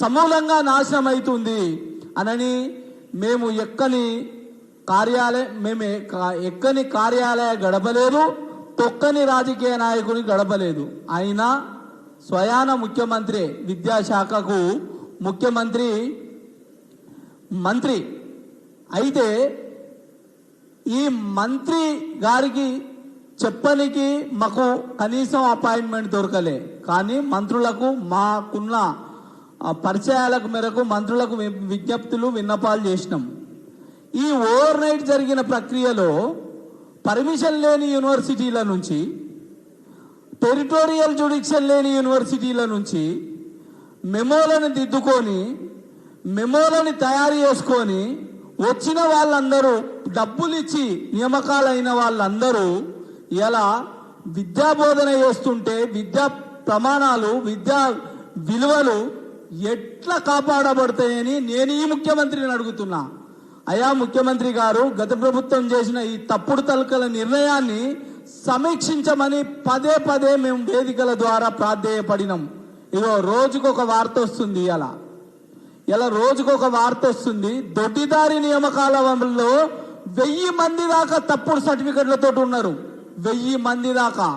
సమూలంగా నాశనం అవుతుంది అనని మేము ఎక్కని కార్యాలయ గడపలేదు, తొక్కని రాజకీయ నాయకుని గడపలేదు. అయినా స్వయాన ముఖ్యమంత్రి విద్యాశాఖకు మంత్రి అయితే ఈ మంత్రి గారికి చెప్పనికి మాకు కనీసం అపాయింట్మెంట్ దొరకలే. కానీ మంత్రులకు మాకున్న పరిచయాలకు మేరకు మంత్రులకు విజ్ఞప్తులు విన్నపాలు చేసినాం. ఈ ఓవర్ నైట్ జరిగిన ప్రక్రియలో పర్మిషన్ లేని యూనివర్సిటీల నుంచి, టెరిటోరియల్ జ్యుడిక్షన్ లేని యూనివర్సిటీల నుంచి మెమోలను దిద్దుకొని మెమోలను తయారు చేసుకొని వచ్చిన వాళ్ళందరూ డబ్బులు ఇచ్చి నియామకాలైన వాళ్ళందరూ ఇలా విద్యాబోధన చేస్తుంటే విద్యా ప్రమాణాలు విద్యా విలువలు ఎట్లా కాపాడబడతాయని నేను ఈ ముఖ్యమంత్రిని అడుగుతున్నా. అయా ముఖ్యమంత్రి గారు, గత ప్రభుత్వం చేసిన ఈ తప్పుడు తలకల నిర్ణయాన్ని సమీక్షించమని పదే పదే మేము వేదికల ద్వారా ప్రాధేయపడినాం. ఇగో రోజుకొక వార్త వస్తుంది. ఇలా రోజుకొక వార్త వస్తుంది. దొడ్డిదారి నియామకాల వల్ల 1000 మంది దాకా తప్పుడు సర్టిఫికెట్లతో ఉన్నారు. 1000 మంది దాకా.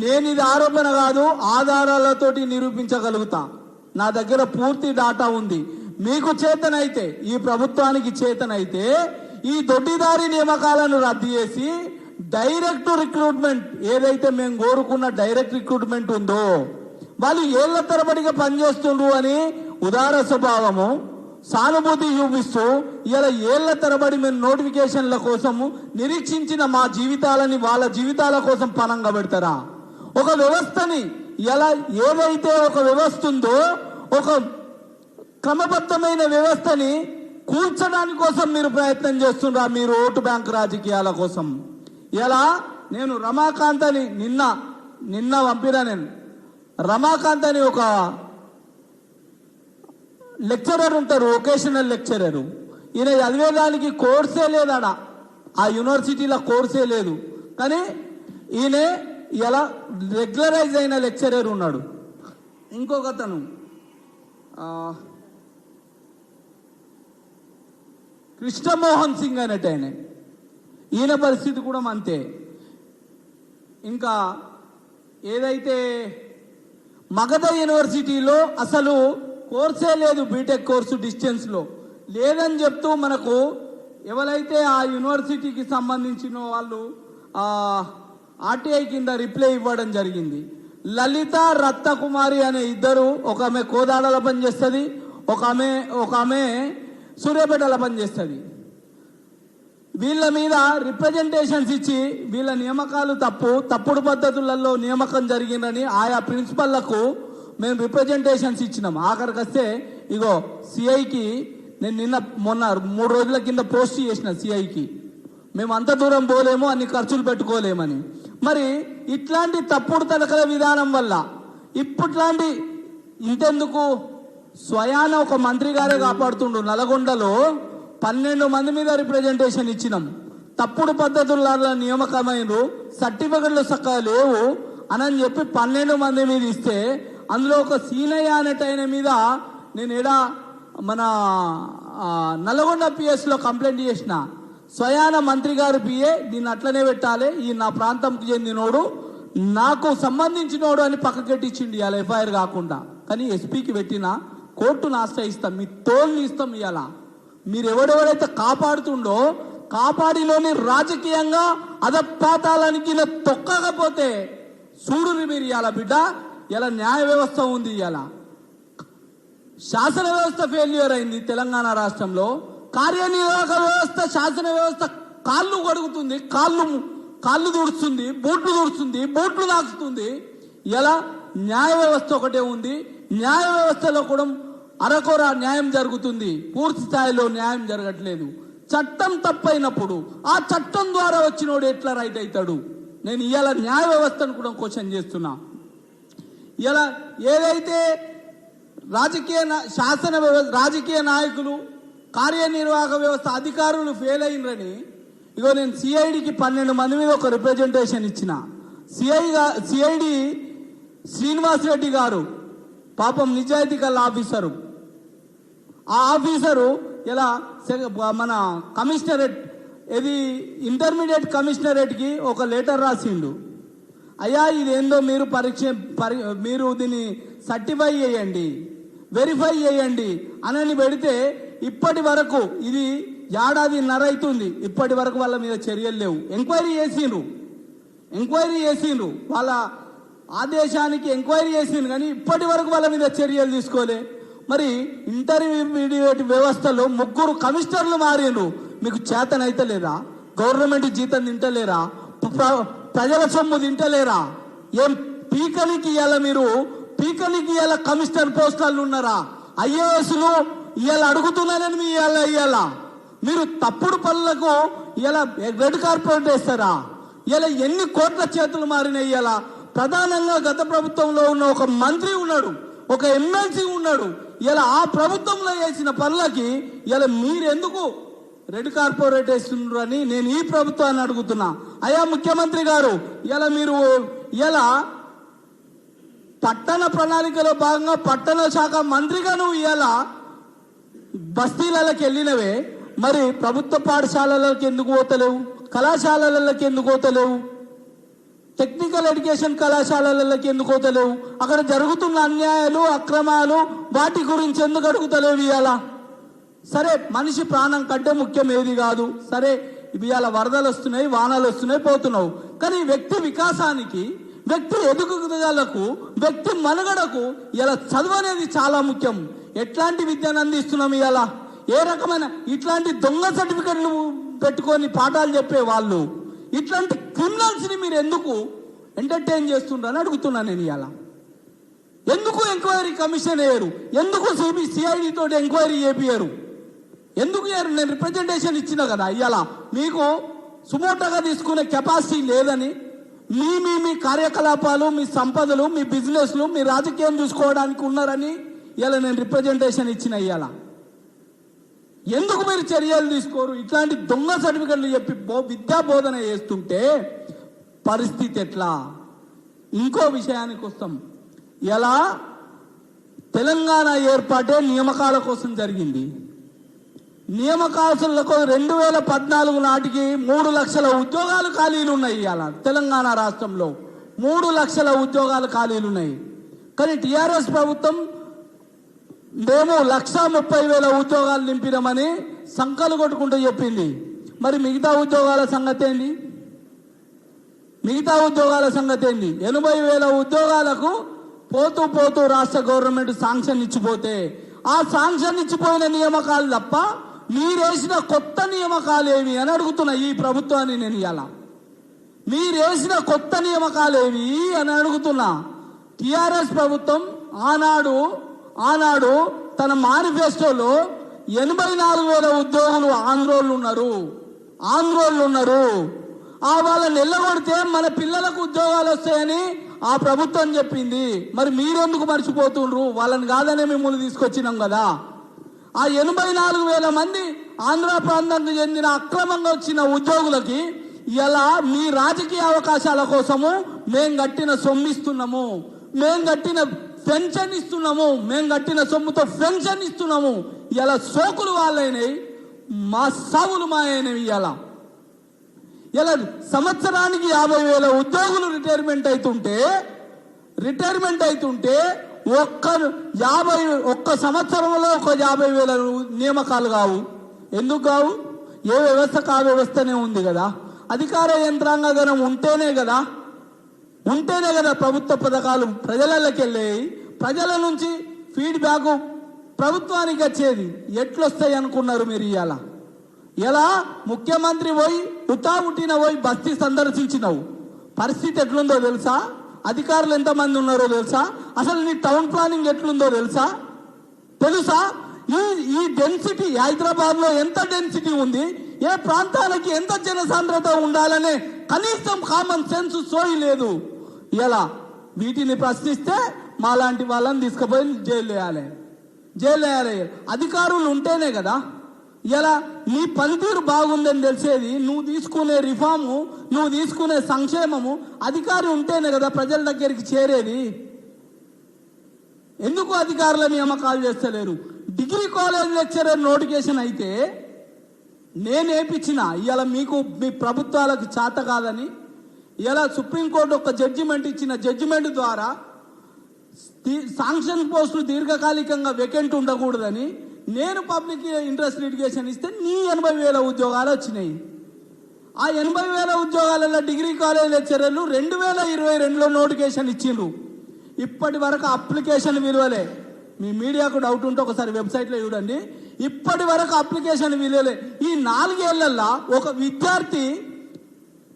నేను ఇది ఆరోపణ కాదు, ఆధారాలతోటి నిరూపించగలుగుతా. నా దగ్గర పూర్తి డాటా ఉంది. మీకు చేతనైతే, ఈ ప్రభుత్వానికి చేతనైతే ఈ దొడ్డిదారి నియామకాలను రద్దు చేసి డైరెక్ట్ రిక్రూట్మెంట్, ఏదైతే మేము కోరుకున్న డైరెక్ట్ రిక్రూట్మెంట్ ఉందో, వాళ్ళు ఏళ్ల తరబడిగా పనిచేస్తుండ్రు అని ఉదార స్వభావము సానుభూతి చూపిస్తూ ఇలా ఏళ్ల తరబడి మేము నోటిఫికేషన్ల కోసము నిరీక్షించిన మా జీవితాలని వాళ్ళ జీవితాల కోసం పణంగా పెడతారా? ఒక వ్యవస్థని ఎలా ఏదైతే ఒక వ్యవస్థ ఉందో, ఒక క్రమబద్ధమైన వ్యవస్థని కూల్చడానికి కోసం మీరు ప్రయత్నం చేస్తున్నారా? మీరు ఓటు బ్యాంక్ రాజకీయాల కోసం. ఇలా నేను రమాకాంత్ అని నిన్న పంపిన, నేను రమాకాంత్ అని ఒక లెక్చరర్ ఉంటారు, వొకేషనల్ లెక్చరరు. ఈయన చదివేదానికి కోర్సే లేదాడ, ఆ యూనివర్సిటీలో కోర్సే లేదు. కానీ ఈయన ఇలా రెగ్యులరైజ్ అయిన లెక్చరర్ ఉన్నాడు. ఇంకొకతను కృష్ణమోహన్ సింగ్ అనేట ఈయన పరిస్థితి కూడా అంతే. ఇంకా ఏదైతే మగధ యూనివర్సిటీలో అసలు కోర్సే లేదు, బీటెక్ కోర్సు డిస్టెన్స్లో లేదని చెప్తూ మనకు ఎవరైతే ఆ యూనివర్సిటీకి సంబంధించిన వాళ్ళు ఆర్టీఐ కింద రిప్లై ఇవ్వడం జరిగింది. లలిత రత్నకుమారి అనే ఇద్దరు, ఒక ఆమె కోదాడలో పనిచేస్తుంది, ఒక ఆమె సూర్యాపేటలో పనిచేస్తుంది. వీళ్ళ మీద రిప్రజెంటేషన్స్ ఇచ్చి వీళ్ళ నియామకాలు తప్పుడు పద్ధతులలో నియామకం జరిగిందని ఆయా ప్రిన్సిపల్లకు మేము రిప్రజెంటేషన్స్ ఇచ్చినాం. ఆఖరికి వస్తే ఇగో సిఐకి నేను మొన్న 3 రోజుల కింద పోస్ట్ చేసిన సిఐకి, మేము అంత దూరం పోలేము, అన్ని ఖర్చులు పెట్టుకోలేమని. మరి ఇట్లాంటి తప్పుడు తలకల విధానం వల్ల ఇప్పట్లాంటి ఇంతెందుకు స్వయాన ఒక మంత్రి గారే కాపాడుతుండు. నల్గొండలో 12 మంది మీద రిప్రజెంటేషన్ ఇచ్చినాం. తప్పుడు పద్ధతుల నియామకమైన సర్టిఫికెట్లు చక్కగా లేవు అని చెప్పి 12 మంది మీద ఇస్తే, అందులో ఒక సీనయ్య అనేటైన మీద నేను మన నల్గొండ పిఎస్లో కంప్లైంట్ చేసిన. స్వయాన మంత్రి గారు పిఏ దీన్ని అట్లనే పెట్టాలి, ఈ నా ప్రాంతంకి చెందినోడు, నాకు సంబంధించినోడు అని పక్కకెట్టించిండి ఇవాళ ఎఫ్ఐఆర్ కాకుండా. కానీ ఎస్పీకి పెట్టిన కోర్టును ఆశ్రయిస్తాం, మీ తోల్ని ఇస్తాం. ఇవాళ మీరు ఎవరెవరైతే కాపాడుతుండో కాపాడిలోని రాజకీయంగా అధపాతాలనికి తొక్కకపోతే చూడు మీరు ఇవాళ బిడ్డ, ఇలా న్యాయ వ్యవస్థ ఉంది, ఇలా శాసన వ్యవస్థ ఫెయిల్యూర్ అయింది తెలంగాణ రాష్ట్రంలో. కార్యనిర్వాహక వ్యవస్థ, శాసన వ్యవస్థ కాళ్ళు కడుగుతుంది, కాళ్ళు దూడుస్తుంది, బూట్లు దూడుస్తుంది, బూట్లు దాచుతుంది. ఇలా న్యాయ వ్యవస్థ ఒకటే ఉంది. న్యాయ వ్యవస్థలో కూడా అరకొర న్యాయం జరుగుతుంది, పూర్తి స్థాయిలో న్యాయం జరగట్లేదు. చట్టం తప్పైనప్పుడు ఆ చట్టం ద్వారా వచ్చినోడు ఎట్లా రైట్ అవుతాడు? నేను ఇవాళ న్యాయ వ్యవస్థను కూడా క్వశ్చన్ చేస్తున్నా. ఇలా ఏదైతే రాజకీయ నాయకులు, కార్యనిర్వాహక వ్యవస్థ అధికారులు ఫెయిల్ అయినరని ఇగో నేను సిఐడికి 12 మంది మీద ఒక రిప్రజెంటేషన్ ఇచ్చిన. సిఐడి శ్రీనివాస్ రెడ్డి గారు పాపం నిజాయితీ గల ఆఫీసరు, ఆ ఆఫీసరు ఇలా మన కమిషనరేట్ ఇది ఇంటర్మీడియట్ కమిషనరేట్కి ఒక లెటర్ రాసిండు. అయ్యా ఇదేందో మీరు మీరు దీన్ని సర్టిఫై చేయండి, వెరిఫై చేయండి అని పెడితే ఇప్పటి వరకు ఇది ఏడాదిన్నర అవుతుంది, ఇప్పటి వరకు వాళ్ళ మీద చర్యలు లేవు. ఎంక్వైరీ చేసిండ్రు వాళ్ళ ఆదేశానికి ఎంక్వైరీ చేసిండ్రు, కానీ ఇప్పటి వరకు వాళ్ళ మీద చర్యలు తీసుకోలే. మరి ఇంటర్మీడియట్ వ్యవస్థలో 3 కమిషనర్లు మారిండ్రు. మీకు చేతనైతే లేదా? గవర్నమెంట్ జీతం తింటలేరా? ప్రజల సొమ్ము తింటలేరా? ఏం పీకనికి ఇవాళ కమిషనర్ పోస్టులు ఉన్నారా? ఐఏఎస్లు ఇవాళ అడుగుతున్నారని ఇవాళ మీరు తప్పుడు పనులకు ఇలా రెడ్ కార్పెట్ వేస్తారా? ఇలా ఎన్ని కోట్ల చేతులు మారినాయి. ఇలా ప్రధానంగా గత ప్రభుత్వంలో ఉన్న ఒక మంత్రి ఉన్నాడు, ఒక ఎమ్మెల్సీ ఉన్నాడు. ఇలా ఆ ప్రభుత్వంలో చేసిన పనులకి ఇలా మీరెందుకు రెడ్ కార్పొరేట్ వేస్తున్నారు అని నేను ఈ ప్రభుత్వాన్ని అడుగుతున్నా. అయ్యా ముఖ్యమంత్రి గారు, ఇలా మీరు ఇలా పట్టణ ప్రణాళికలో భాగంగా పట్టణ శాఖ మంత్రిగా నువ్వు ఇలా బస్తీలకి వెళ్ళినవే, మరి ప్రభుత్వ పాఠశాలలకు ఎందుకు పోతలేవు? కళాశాలలకు ఎందుకు పోతలేవు? టెక్నికల్ ఎడ్యుకేషన్ కళాశాలలకు ఎందుకు పోతలేవు? అక్కడ జరుగుతున్న అన్యాయాలు, అక్రమాలు వాటి గురించి ఎందుకు అడుగుతలేవు? ఇవాళ సరే మనిషి ప్రాణం కంటే ముఖ్యం ఏది కాదు. సరే ఇవాళ వరదలు వస్తున్నాయి, వానలు వస్తున్నాయి, పోతున్నావు. కానీ వ్యక్తి వికాసానికి, వ్యక్తి ఎదుగుదలకు, వ్యక్తి మనుగడకు ఇలా చదువు అనేది చాలా ముఖ్యం. ఎట్లాంటి విద్యను అందిస్తున్నాం ఇవాళ? ఏ రకమైన ఇట్లాంటి దొంగ సర్టిఫికెట్లు పెట్టుకొని పాఠాలు చెప్పే వాళ్ళు, ఇట్లాంటి క్రిమినల్స్ని మీరు ఎందుకు ఎంటర్టైన్ చేస్తుండ్రని అడుగుతున్నా నేను. ఇవాళ ఎందుకు ఎంక్వైరీ కమిషన్ వేయరు? ఎందుకు సిఐడి తోటి ఎంక్వైరీ చేపియరు? ఎందుకు వేయరు? నేను రిప్రజెంటేషన్ ఇచ్చిన కదా. ఇవాళ మీకు సుమోటోగా తీసుకునే కెపాసిటీ లేదని, మీ కార్యకలాపాలు, మీ సంపదలు, మీ బిజినెస్లు, మీ రాజకీయం చూసుకోవడానికి ఉన్నారని ఇలా నేను రిప్రజెంటేషన్ ఇచ్చిన. ఇవాళ ఎందుకు మీరు చర్యలు తీసుకోరు? ఇట్లాంటి దొంగ సర్టిఫికెట్లు చెప్పి విద్యా బోధన చేస్తుంటే పరిస్థితి ఎట్లా? ఇంకో విషయానికి వస్తాం. ఎలా తెలంగాణ ఏర్పాటే నియామకాల కోసం జరిగింది. నియామకాలకు 2014 నాటికి 3 లక్షల ఉద్యోగాలు ఖాళీలు ఉన్నాయి. ఇవాళ తెలంగాణ రాష్ట్రంలో 3 లక్షల ఉద్యోగాలు ఖాళీలు ఉన్నాయి. కానీ టిఆర్ఎస్ ప్రభుత్వం మేము 1,30,000 ఉద్యోగాలు నింపినామని సంకలు కొట్టుకుంటూ చెప్పింది. మరి మిగతా ఉద్యోగాల సంగతి ఏంది? 80,000 ఉద్యోగాలకు పోతూ రాష్ట్ర గవర్నమెంట్ శాంక్షన్ ఇచ్చిపోతే, ఆ శాంక్షన్ ఇచ్చిపోయిన నియామకాలు తప్ప మీరేసిన కొత్త నియామకాలు ఏవి అని అడుగుతున్నా ఈ ప్రభుత్వాన్ని నేను. ఇవాళ మీరేసిన కొత్త నియామకాలు ఏవి అని అడుగుతున్నా. టిఆర్ఎస్ ప్రభుత్వం ఆనాడు తన మేనిఫెస్టోలో 84,000 ఉద్యోగులు ఆంధ్రోళ్ళు ఉన్నారు. వాళ్ళని ఎల్లగొడితే మన పిల్లలకు ఉద్యోగాలు వస్తాయని ఆ ప్రభుత్వం చెప్పింది. మరి మీరెందుకు మర్చిపోతుండ్రు? వాళ్ళని కాదనే మిమ్మల్ని తీసుకొచ్చినాం కదా. ఆ 84,000 మంది ఆంధ్ర ప్రాంతానికి చెందిన అక్రమంగా వచ్చిన ఉద్యోగులకి ఇలా మీ రాజకీయ అవకాశాల కోసము మేము కట్టిన సొమ్మిస్తున్నాము, మేము కట్టిన పెన్షన్ ఇస్తున్నాము, మేము కట్టిన సొమ్ముతో పెన్షన్ ఇస్తున్నాము. ఇలా సోకులు వాళ్ళైనవి, మా సావులు మాయైనవి. ఇలా సంవత్సరానికి 50,000 ఉద్యోగులు రిటైర్మెంట్ అవుతుంటే ఒక్క సంవత్సరంలో 50,000 నియామకాలు కావు. ఎందుకు కావు? ఏ వ్యవస్థకు ఆ వ్యవస్థనే ఉంది కదా. అధికార యంత్రాంగం ఉంటేనే కదా ప్రభుత్వ పథకాలు ప్రజలకి వెళ్ళేవి, ప్రజల నుంచి ఫీడ్బ్యాక్ ప్రభుత్వానికి వచ్చేది. ఎట్లొస్తాయి అనుకున్నారు మీరు? ఇలా ముఖ్యమంత్రి పోయి ఉట్టిన పోయి బస్తీ సందర్శించినావు, పరిస్థితి ఎట్లుందో తెలుసా? అధికారులు ఎంతమంది ఉన్నారో తెలుసా? అసలు నీ టౌన్ ప్లానింగ్ ఎట్లుందో తెలుసా? ఈ డెన్సిటీ హైదరాబాద్ లో ఎంత డెన్సిటీ ఉంది, ఏ ప్రాంతాలకి ఎంత జనసాంద్రత ఉండాలనే కనీసం కామన్ సెన్స్ సోయి లేదు. ఇలా వీటిని ప్రశ్నిస్తే మాలాంటి వాళ్ళని తీసుకుపోయి జైలు వేయాలి. అధికారులు ఉంటేనే కదా ఇలా నీ పనితీరు బాగుందని తెలిసేది. నువ్వు తీసుకునే రిఫార్ము, నువ్వు తీసుకునే సంక్షేమము అధికారి ఉంటేనే కదా ప్రజల దగ్గరికి చేరేది. ఎందుకు అధికారుల నియామకాలు చేస్తలేరు? డిగ్రీ కాలేజ్ లెక్చరర్ నోటిఫికేషన్ అయితే నేను వేయించిన. ఇవాళ మీకు మీ ప్రభుత్వాలకు చేత కాదని ఇలా సుప్రీంకోర్టు ఒక జడ్జిమెంట్ ఇచ్చిన జడ్జిమెంట్ ద్వారా శాంక్షన్ పోస్టులు దీర్ఘకాలికంగా వేకెంట్ ఉండకూడదని నేను పబ్లిక్ ఇంట్రెస్ట్ లిటిగేషన్ ఇస్తే నీ 80,000 ఉద్యోగాలు వచ్చినాయి. ఆ 80,000 ఉద్యోగాలలో డిగ్రీ కాలేజ్ లెక్చరర్లు 2022లో నోటిఫికేషన్ ఇచ్చిండ్రు. ఇప్పటి వరకు అప్లికేషన్ విలువలే. మీ మీడియాకు డౌట్ ఉంటే ఒకసారి వెబ్సైట్లో చూడండి. ఇప్పటి వరకు అప్లికేషన్ విలువలే. ఈ 4 ఏళ్లలో ఒక విద్యార్థి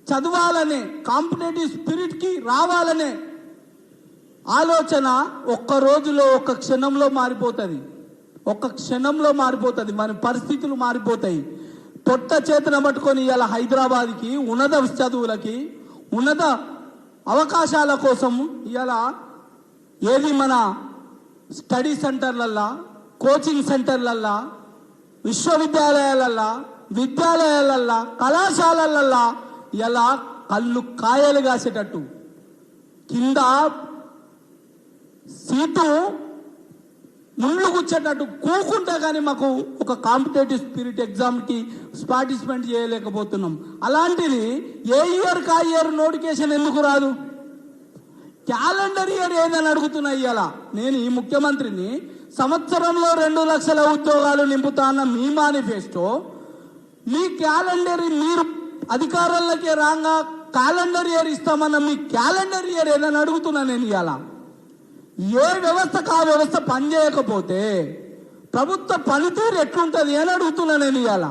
చదవాలనే కాంపిటేటివ్ స్పిరిట్కి రావాలనే ఆలోచన ఒక్క రోజులో ఒక్క క్షణంలో మారిపోతుంది. ఒక్క క్షణంలో మారిపోతుంది. మన పరిస్థితులు మారిపోతాయి. పొట్ట చేతన పట్టుకొని ఇలా హైదరాబాద్కి ఉన్నత చదువులకి ఉన్నత అవకాశాల కోసం ఇలా ఏది మన స్టడీ సెంటర్లల్లా, కోచింగ్ సెంటర్లల్లా, విశ్వవిద్యాలయాలల్లా, విద్యాలయాలల్లా, కళాశాలలల్లా ఇలా కళ్ళు కాయలు కాసేటట్టు కింద సీటు ముళ్ళు కూర్చేటట్టు కూకుంటా కానీ మాకు ఒక కాంపిటేటివ్ స్పిరిట్ ఎగ్జామ్కి పార్టిసిపేట్ చేయలేకపోతున్నాం. అలాంటిది ఏ ఇయర్కి ఆ ఇయర్ నోటిఫికేషన్ ఎందుకు రాదు? క్యాలెండర్ ఇయర్ ఏదని అడుగుతున్నా. ఇవాళ నేను ఈ ముఖ్యమంత్రిని సంవత్సరంలో 2 లక్షల ఉద్యోగాలు నింపుతా అన్న మీ మేనిఫెస్టో, మీ క్యాలెండర్ మీరు అధికారంలోకి రాగా క్యాలెండర్ ఇయర్ ఇస్తామన్న మీ క్యాలెండర్ ఇయర్ ఏదని అడుగుతున్నా నేను. ఇవాళ ఏ వ్యవస్థకు ఆ వ్యవస్థ పనిచేయకపోతే ప్రభుత్వ పనితీరు ఎట్లుంటుంది అని అడుగుతున్నా నేను. ఇవాళ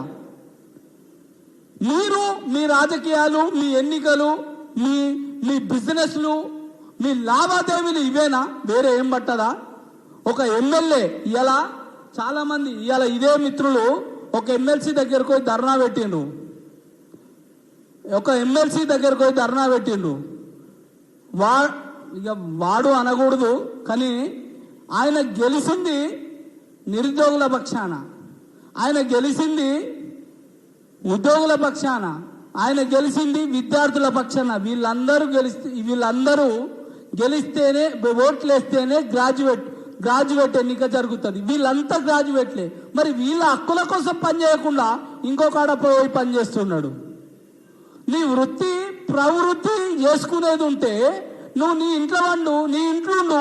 మీరు మీ రాజకీయాలు, మీ ఎన్నికలు, మీ బిజినెస్లు, మీ లావాదేవీలు ఇవేనా? వేరే ఏం పట్టదా? ఒక ఎమ్మెల్యే ఇలా చాలా మంది ఇవాళ ఇదే మిత్రులు ఒక ఎమ్మెల్సీ దగ్గరకు పోయి ధర్నా పెట్టిండు. ఇక వాడు అనకూడదు కానీ ఆయన గెలిచింది నిరుద్యోగుల పక్షాన, ఆయన గెలిచింది ఉద్యోగుల పక్షాన, ఆయన గెలిచింది విద్యార్థుల పక్షాన. వీళ్ళందరూ గెలిస్తేనే ఓట్లు వేస్తేనే గ్రాడ్యుయేట్ ఎన్నిక జరుగుతుంది. వీళ్ళంతా గ్రాడ్యుయేట్లే. మరి వీళ్ళ హక్కుల కోసం పనిచేయకుండా ఇంకొకడ పోయి పనిచేస్తున్నాడు. నీ వృత్తి ప్రవృత్తి చేసుకునేది ఉంటే నువ్వు నీ ఇంట్లో ఉండు, నీ ఇంట్లో